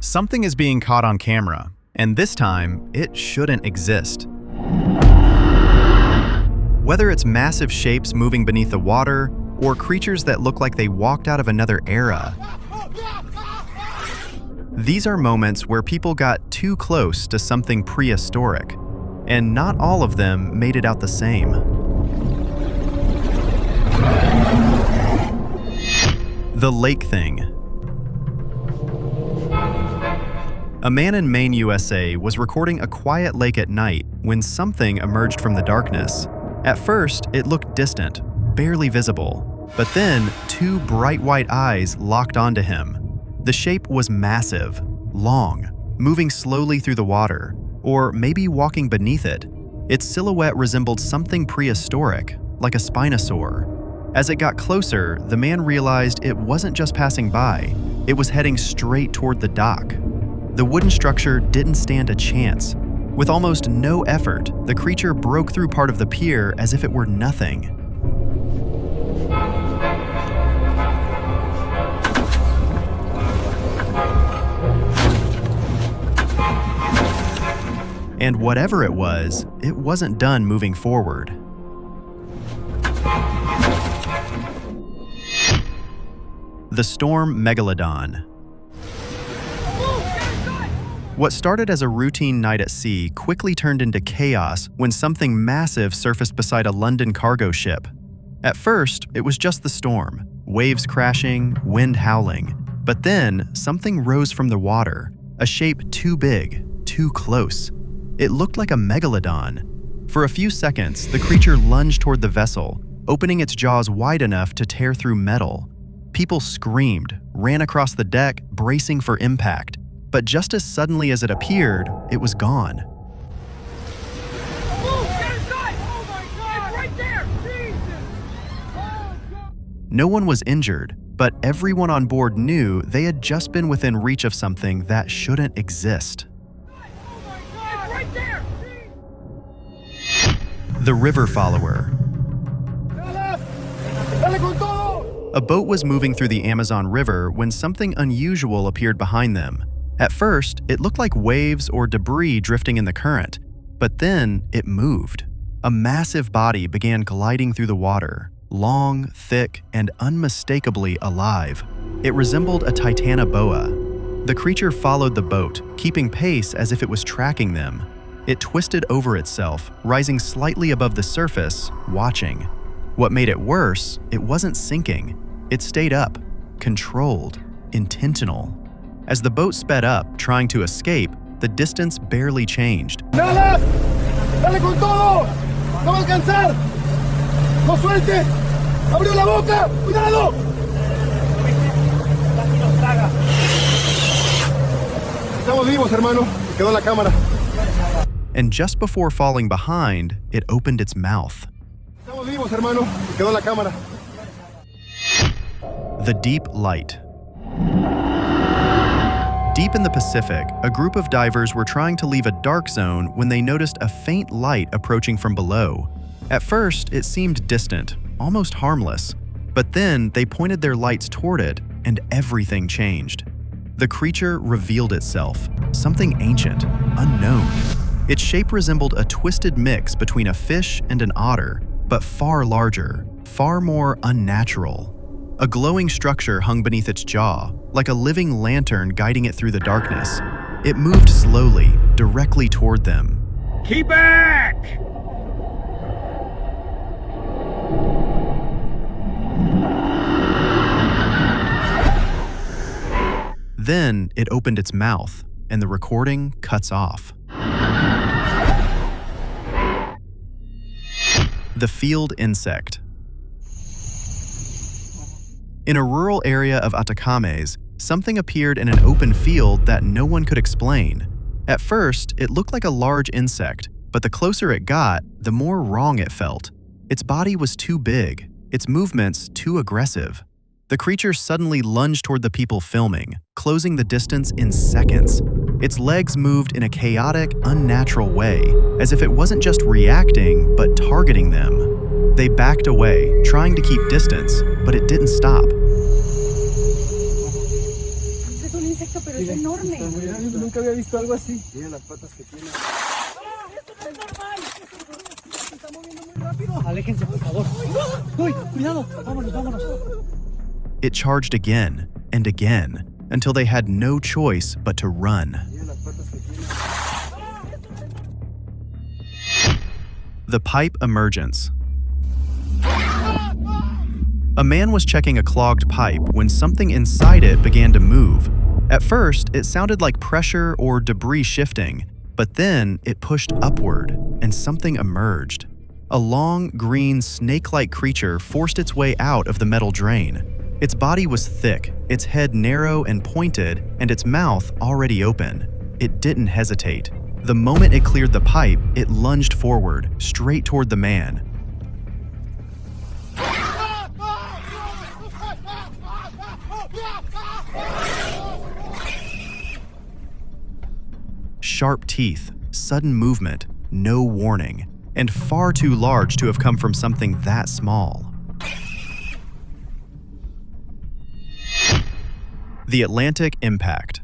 Something is being caught on camera, and this time, it shouldn't exist. Whether it's massive shapes moving beneath the water, or creatures that look like they walked out of another era, these are moments where people got too close to something prehistoric, and not all of them made it out the same. The lake thing. A man in Maine, USA was recording a quiet lake at night when something emerged from the darkness. At first, it looked distant, barely visible, but then two bright white eyes locked onto him. The shape was massive, long, moving slowly through the water, or maybe walking beneath it. Its silhouette resembled something prehistoric, like a spinosaur. As it got closer, the man realized it wasn't just passing by, it was heading straight toward the dock. The wooden structure didn't stand a chance. With almost no effort, the creature broke through part of the pier as if it were nothing. And whatever it wasn't done moving forward. The storm megalodon. What started as a routine night at sea quickly turned into chaos when something massive surfaced beside a London cargo ship. At first, it was just the storm, waves crashing, wind howling. But then, something rose from the water, a shape too big, too close. It looked like a megalodon. For a few seconds, the creature lunged toward the vessel, opening its jaws wide enough to tear through metal. People screamed, ran across the deck, bracing for impact. But just as suddenly as it appeared, it was gone. No one was injured, but everyone on board knew they had just been within reach of something that shouldn't exist. The river follower. A boat was moving through the Amazon River when something unusual appeared behind them. At first, it looked like waves or debris drifting in the current, but then it moved. A massive body began gliding through the water, long, thick, and unmistakably alive. It resembled a titanoboa. The creature followed the boat, keeping pace as if it was tracking them. It twisted over itself, rising slightly above the surface, watching. What made it worse, it wasn't sinking. It stayed up, controlled, intentional. As the boat sped up, trying to escape, the distance barely changed. Dale con todo! ¡No va a alcanzar! ¡No suelte! ¡Abrió la boca! ¡Cuidado! Estamos vivos, hermano. Quedó la cámara. And just before falling behind, it opened its mouth. Estamos vivos, hermano. Quedó la cámara. The deep light. Deep in the Pacific, a group of divers were trying to leave a dark zone when they noticed a faint light approaching from below. At first, it seemed distant, almost harmless. But then they pointed their lights toward it, and everything changed. The creature revealed itself, something ancient, unknown. Its shape resembled a twisted mix between a fish and an otter, but far larger, far more unnatural. A glowing structure hung beneath its jaw, like a living lantern guiding it through the darkness. It moved slowly, directly toward them. Keep back! Then it opened its mouth, and the recording cuts off. The field insect. In a rural area of Atacames, something appeared in an open field that no one could explain. At first, it looked like a large insect, but the closer it got, the more wrong it felt. Its body was too big, its movements too aggressive. The creature suddenly lunged toward the people filming, closing the distance in seconds. Its legs moved in a chaotic, unnatural way, as if it wasn't just reacting, but targeting them. They backed away, trying to keep distance, but it didn't stop. insecto, pero es enorme. Nunca había visto algo así. Mira las patas que tiene. ¡Esto no es normal! Se está moviendo muy rápido. Aléjense, por favor. ¡Uy! ¡Cuidado! ¡Vámonos, vámonos! It charged again and again until they had no choice but to run. Mira las patas que tiene. The pipe emergence. A man was checking a clogged pipe when something inside it began to move. At first, it sounded like pressure or debris shifting, but then it pushed upward and something emerged. A long, green, snake-like creature forced its way out of the metal drain. Its body was thick, its head narrow and pointed, and its mouth already open. It didn't hesitate. The moment it cleared the pipe, it lunged forward, straight toward the man. Sharp teeth, sudden movement, no warning, and far too large to have come from something that small. The Atlantic impact.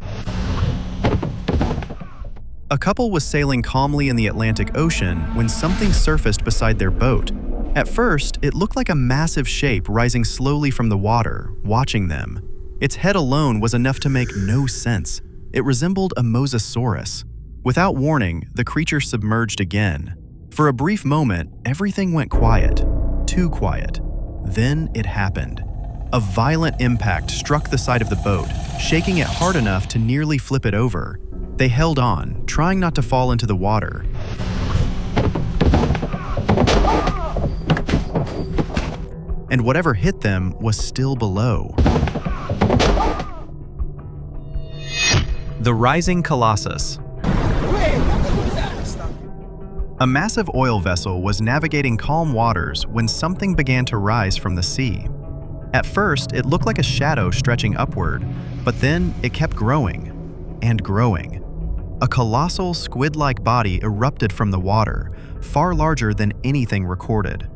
A couple was sailing calmly in the Atlantic Ocean when something surfaced beside their boat. At first, it looked like a massive shape rising slowly from the water, watching them. Its head alone was enough to make no sense. It resembled a mosasaurus. Without warning, the creature submerged again. For a brief moment, everything went quiet. Too quiet. Then it happened. A violent impact struck the side of the boat, shaking it hard enough to nearly flip it over. They held on, trying not to fall into the water. And whatever hit them was still below. The rising colossus. A massive oil vessel was navigating calm waters when something began to rise from the sea. At first, it looked like a shadow stretching upward, but then it kept growing and growing. A colossal squid-like body erupted from the water, far larger than anything recorded.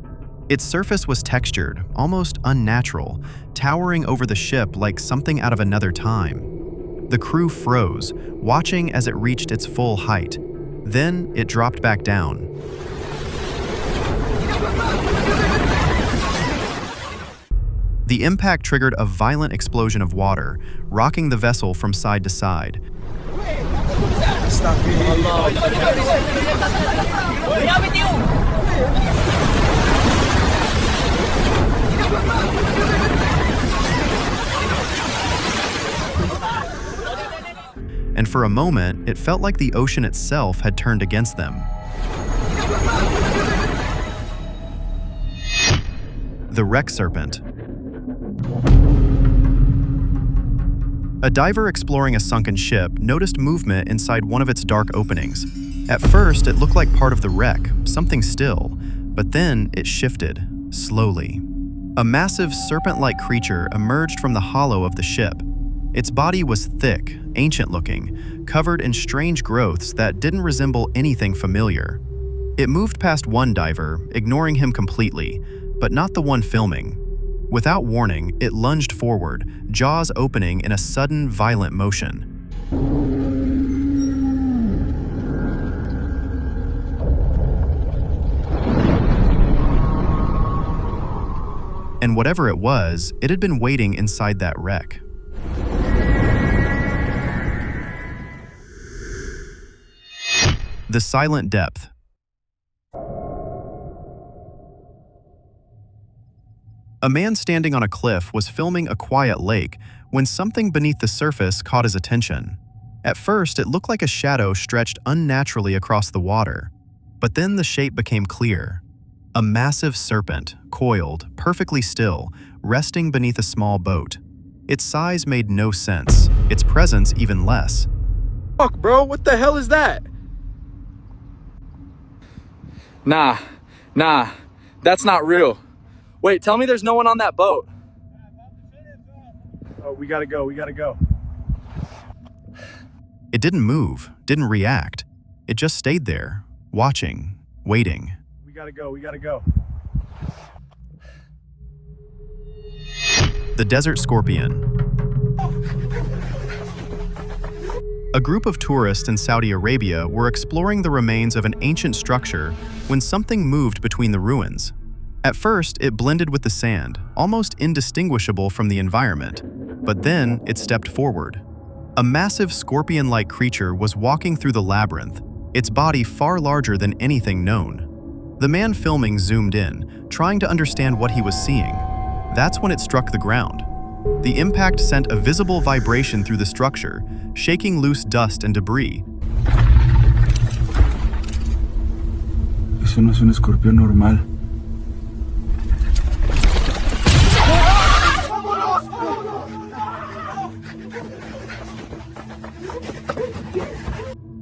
Its surface was textured, almost unnatural, towering over the ship like something out of another time. The crew froze, watching as it reached its full height. Then it dropped back down. The impact triggered a violent explosion of water, rocking the vessel from side to side. And for a moment, it felt like the ocean itself had turned against them. The wreck serpent. A diver exploring a sunken ship noticed movement inside one of its dark openings. At first, it looked like part of the wreck, something still, but then it shifted, slowly. A massive serpent-like creature emerged from the hollow of the ship. Its body was thick, ancient-looking, covered in strange growths that didn't resemble anything familiar. It moved past one diver, ignoring him completely, but not the one filming. Without warning, it lunged forward, jaws opening in a sudden, violent motion. And whatever it was, it had been waiting inside that wreck. The silent depth. A man standing on a cliff was filming a quiet lake when something beneath the surface caught his attention. At first, it looked like a shadow stretched unnaturally across the water, but then the shape became clear. A massive serpent, coiled, perfectly still, resting beneath a small boat. Its size made no sense, its presence even less. Fuck, bro, what the hell is that? Nah, that's not real. Wait, tell me there's no one on that boat. Oh, we gotta go. It didn't move, didn't react. It just stayed there, watching, waiting. We gotta go. The desert scorpion. A group of tourists in Saudi Arabia were exploring the remains of an ancient structure when something moved between the ruins. At first, it blended with the sand, almost indistinguishable from the environment, but then it stepped forward. A massive scorpion-like creature was walking through the labyrinth, its body far larger than anything known. The man filming zoomed in, trying to understand what he was seeing. That's when it struck the ground. The impact sent a visible vibration through the structure, shaking loose dust and debris. Eso no es un escorpión normal.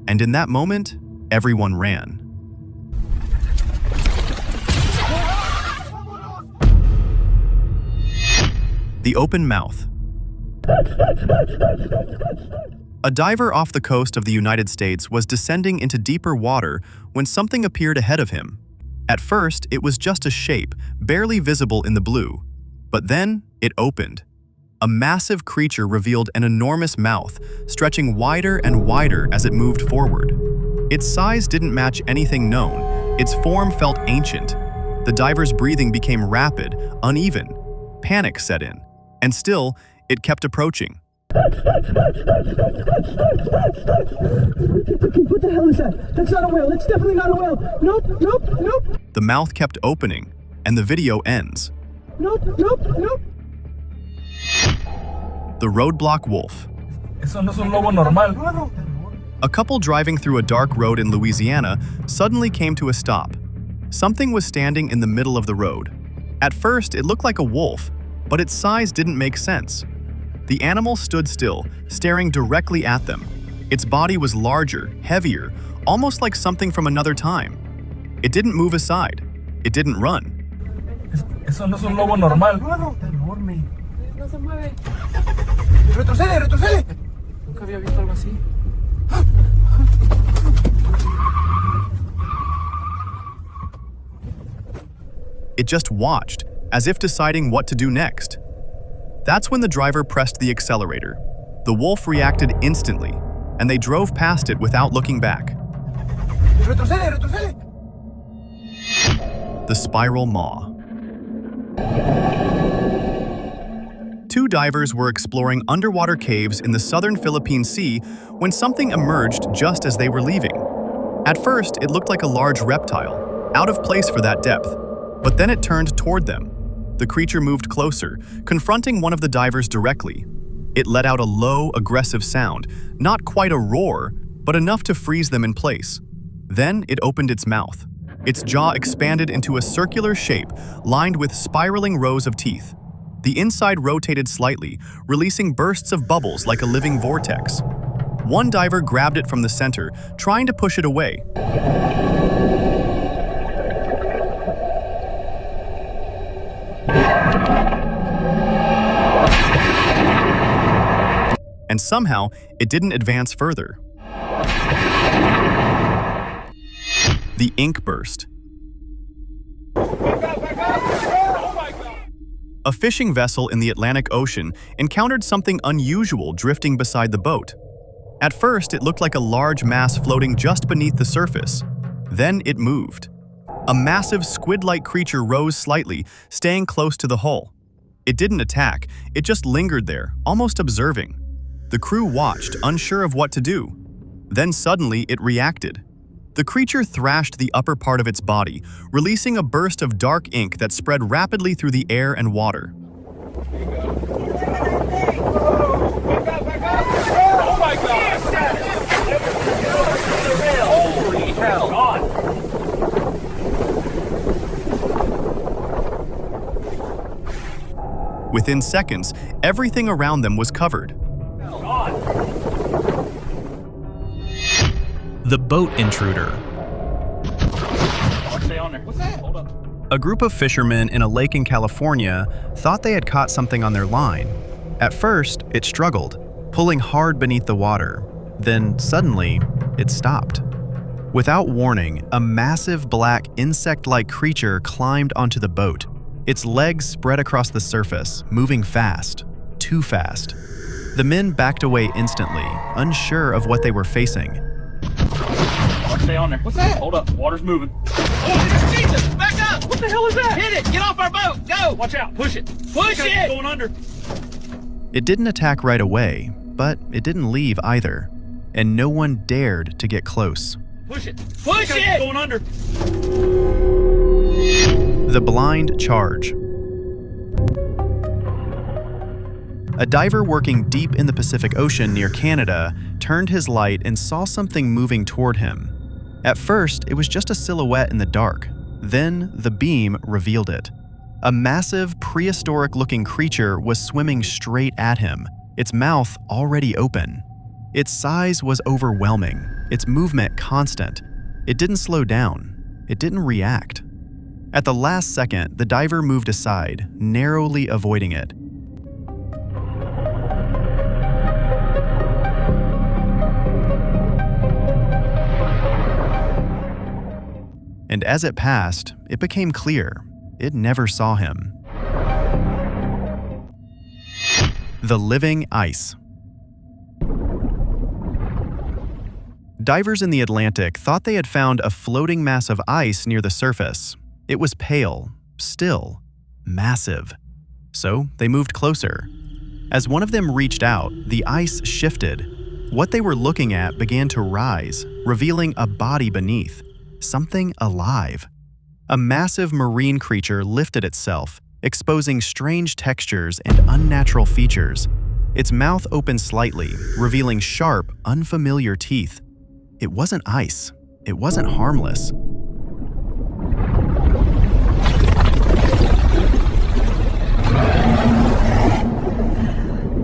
And in that moment, everyone ran. The open mouth. A diver off the coast of the United States was descending into deeper water when something appeared ahead of him. At first, it was just a shape, barely visible in the blue. But then, it opened. A massive creature revealed an enormous mouth, stretching wider and wider as it moved forward. Its size didn't match anything known. Its form felt ancient. The diver's breathing became rapid, uneven. Panic set in. And still, it kept approaching. What the hell is that? That's not a whale. That's definitely not a whale. Nope. The mouth kept opening, and the video ends. Nope. The roadblock wolf. Eso no es un lobo normal. A couple driving through a dark road in Louisiana suddenly came to a stop. Something was standing in the middle of the road. At first, it looked like a wolf, but its size didn't make sense. The animal stood still, staring directly at them. Its body was larger, heavier, almost like something from another time. It didn't move aside. It didn't run. Eso no es un lobo normal. No se mueve. Retrocede. Nunca había visto algo así. It just watched, as if deciding what to do next. That's when the driver pressed the accelerator. The wolf reacted instantly, and they drove past it without looking back. Retrocede. The spiral maw. Two divers were exploring underwater caves in the southern Philippine Sea when something emerged just as they were leaving. At first, it looked like a large reptile, out of place for that depth, but then it turned toward them. The creature moved closer, confronting one of the divers directly. It let out a low, aggressive sound, not quite a roar, but enough to freeze them in place. Then it opened its mouth. Its jaw expanded into a circular shape, lined with spiraling rows of teeth. The inside rotated slightly, releasing bursts of bubbles like a living vortex. One diver grabbed it from the center, trying to push it away. And somehow, it didn't advance further. The ink burst. A fishing vessel in the Atlantic Ocean encountered something unusual drifting beside the boat. At first, it looked like a large mass floating just beneath the surface. Then it moved. A massive squid-like creature rose slightly, staying close to the hull. It didn't attack, it just lingered there, almost observing. The crew watched, unsure of what to do. Then suddenly, it reacted. The creature thrashed the upper part of its body, releasing a burst of dark ink that spread rapidly through the air and water. Oh my God! Holy hell! Within seconds, everything around them was covered. The boat intruder. Stay on there. What's that? Hold up. A group of fishermen in a lake in California thought they had caught something on their line. At first, it struggled, pulling hard beneath the water. Then, suddenly, it stopped. Without warning, a massive black insect-like creature climbed onto the boat. Its legs spread across the surface, moving fast. Too fast. The men backed away instantly, unsure of what they were facing. Stay on there. What's that? Hold up. Water's moving. Oh, it's Jesus! Back up! What the hell is that? Hit it! Get off our boat! Go! Watch out! Push it! Push it! It's going under. It didn't attack right away, but it didn't leave either, and no one dared to get close. Push it! Push it! It's going under. The blind charge. A diver working deep in the Pacific Ocean near Canada turned his light and saw something moving toward him. At first, it was just a silhouette in the dark. Then, the beam revealed it. A massive, prehistoric-looking creature was swimming straight at him, its mouth already open. Its size was overwhelming, its movement constant. It didn't slow down. It didn't react. At the last second, the diver moved aside, narrowly avoiding it. And as it passed, it became clear it never saw him. The living ice. Divers in the Atlantic thought they had found a floating mass of ice near the surface. It was pale, still, massive. So they moved closer. As one of them reached out, the ice shifted. What they were looking at began to rise, revealing a body beneath. Something alive. A massive marine creature lifted itself, exposing strange textures and unnatural features. Its mouth opened slightly, revealing sharp, unfamiliar teeth. It wasn't ice. It wasn't harmless.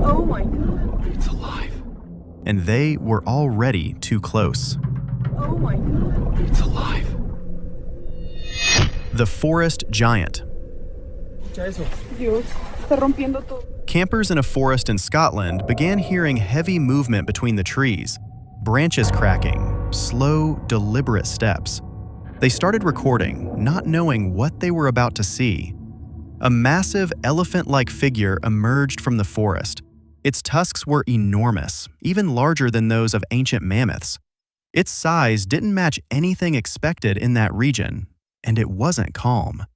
Oh my God. It's alive. And they were already too close. Oh my God. It's alive. The forest giant. Dios, está rompiendo todo. Campers in a forest in Scotland began hearing heavy movement between the trees, branches cracking, slow, deliberate steps. They started recording, not knowing what they were about to see. A massive elephant-like figure emerged from the forest. Its tusks were enormous, even larger than those of ancient mammoths. Its size didn't match anything expected in that region, and it wasn't calm.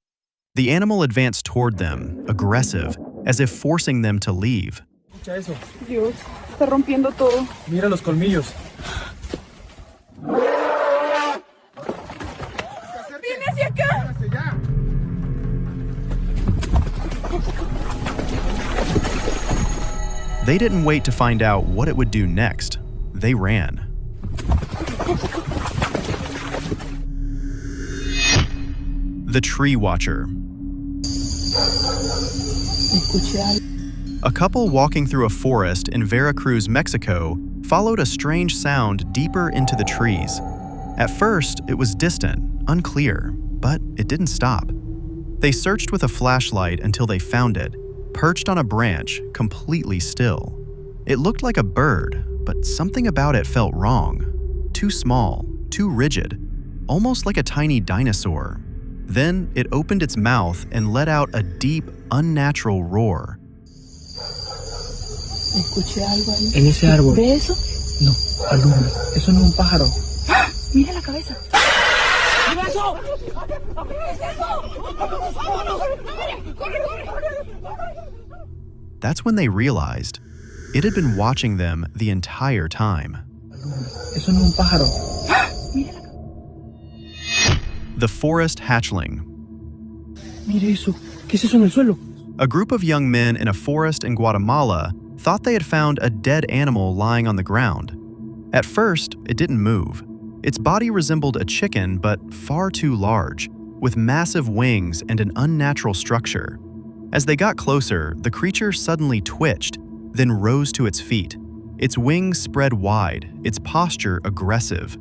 The animal advanced toward them, aggressive, as if forcing them to leave. Dios, está rompiendo todo. Mira los colmillos. ¡Viene hacia acá! They didn't wait to find out what it would do next. They ran. The tree watcher. A couple walking through a forest in Veracruz, Mexico, followed a strange sound deeper into the trees. At first, it was distant, unclear, but it didn't stop. They searched with a flashlight until they found it, perched on a branch, completely still. It looked like a bird, but something about it felt wrong. Too small, too rigid, almost like a tiny dinosaur. Then it opened its mouth and let out a deep, unnatural roar. Escuché algo ahí. En ese árbol. ¿Ve eso? No, alumbra. Eso no es un pájaro. Mira la cabeza. ¡Mira eso! That's when they realized it had been watching them the entire time. Eso no es un pájaro. The forest hatchling. Mira eso. ¿Qué es eso en el suelo? A group of young men in a forest in Guatemala thought they had found a dead animal lying on the ground. At first, it didn't move. Its body resembled a chicken, but far too large, with massive wings and an unnatural structure. As they got closer, the creature suddenly twitched, then rose to its feet. Its wings spread wide, its posture aggressive.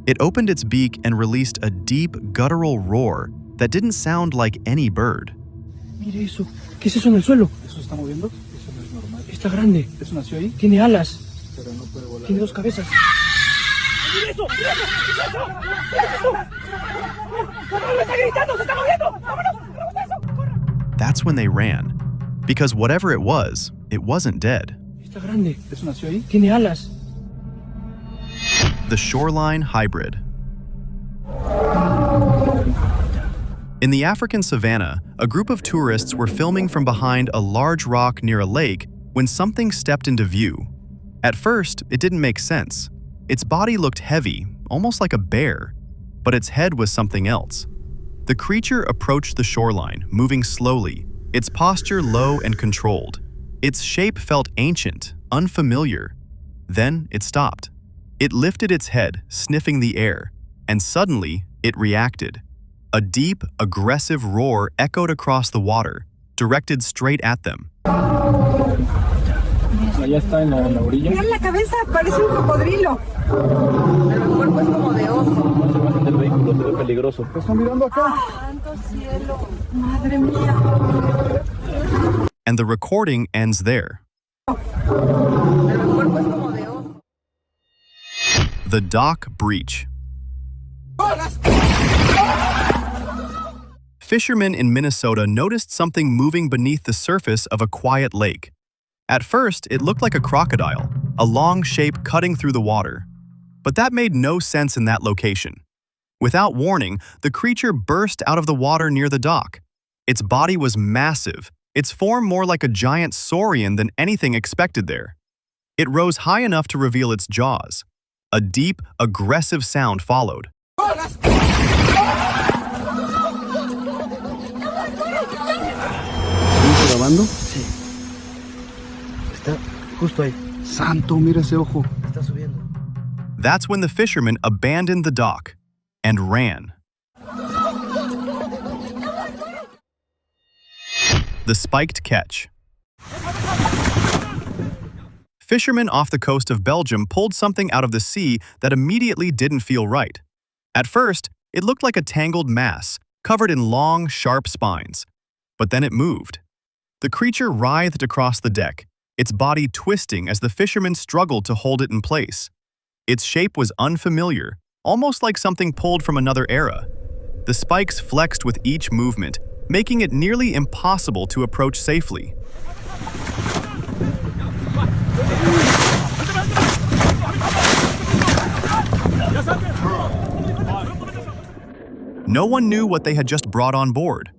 It opened its beak and released a deep, guttural roar that didn't sound like any bird. Mira eso. ¿Qué es eso en el suelo? ¿Eso se está moviendo? Eso no es normal. Está grande. ¿Eso nació ahí? Tiene alas. Pero no puede volar. Tiene dos cabezas. ¡Mira eso! ¡Mira eso! ¡Mira eso! ¡Mira eso! ¡Me está gritando! ¡Se está moviendo! ¡Vámonos! ¡Hagamos eso! ¡Corra! That's when they ran. Because whatever it wasn't dead. Está Está grande. ¿Eso nació ahí? Tiene alas. The shoreline hybrid. In the African savanna, a group of tourists were filming from behind a large rock near a lake when something stepped into view. At first, it didn't make sense. Its body looked heavy, almost like a bear, but its head was something else. The creature approached the shoreline, moving slowly, its posture low and controlled. Its shape felt ancient, unfamiliar. Then it stopped. It lifted its head, sniffing the air, and suddenly it reacted. A deep, aggressive roar echoed across the water, directed straight at them. Allá está en la orilla. Mira la cabeza, parece un cocodrilo. Pero el cuerpo es como de oso. Se bajan del vehículo, se ve peligroso. ¿Qué están mirando acá? Santo cielo, madre mía. And the recording ends there. Pero el cuerpo es como de oso. The dock breach. Fishermen in Minnesota noticed something moving beneath the surface of a quiet lake. At first, it looked like a crocodile, a long shape cutting through the water. But that made no sense in that location. Without warning, the creature burst out of the water near the dock. Its body was massive, its form more like a giant saurian than anything expected there. It rose high enough to reveal its jaws. A deep, aggressive sound followed. ¿Estás grabando? Sí. Está justo ahí. Santo, mira ese ojo. Está subiendo. That's when the fishermen abandoned the dock and ran. The spiked catch. Fishermen off the coast of Belgium pulled something out of the sea that immediately didn't feel right. At first, it looked like a tangled mass, covered in long, sharp spines. But then it moved. The creature writhed across the deck, its body twisting as the fishermen struggled to hold it in place. Its shape was unfamiliar, almost like something pulled from another era. The spikes flexed with each movement, making it nearly impossible to approach safely. No one knew what they had just brought on board,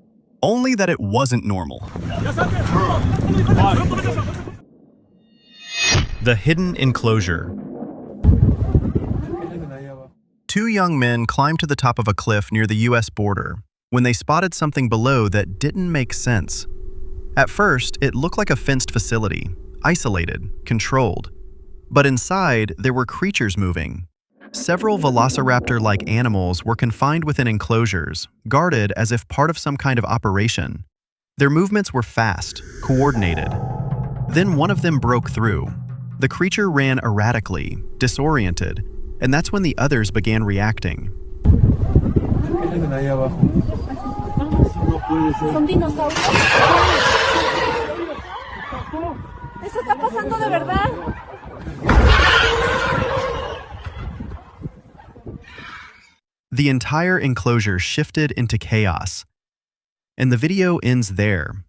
only that it wasn't normal. The hidden enclosure. Two young men climbed to the top of a cliff near the US border when they spotted something below that didn't make sense. At first, it looked like a fenced facility, isolated, controlled. But inside, there were creatures moving. Several velociraptor-like animals were confined within enclosures, guarded as if part of some kind of operation. Their movements were fast, coordinated. Then one of them broke through. The creature ran erratically, disoriented, and that's when the others began reacting. Son dinosaurios. Eso está pasando de verdad. The entire enclosure shifted into chaos. And the video ends there,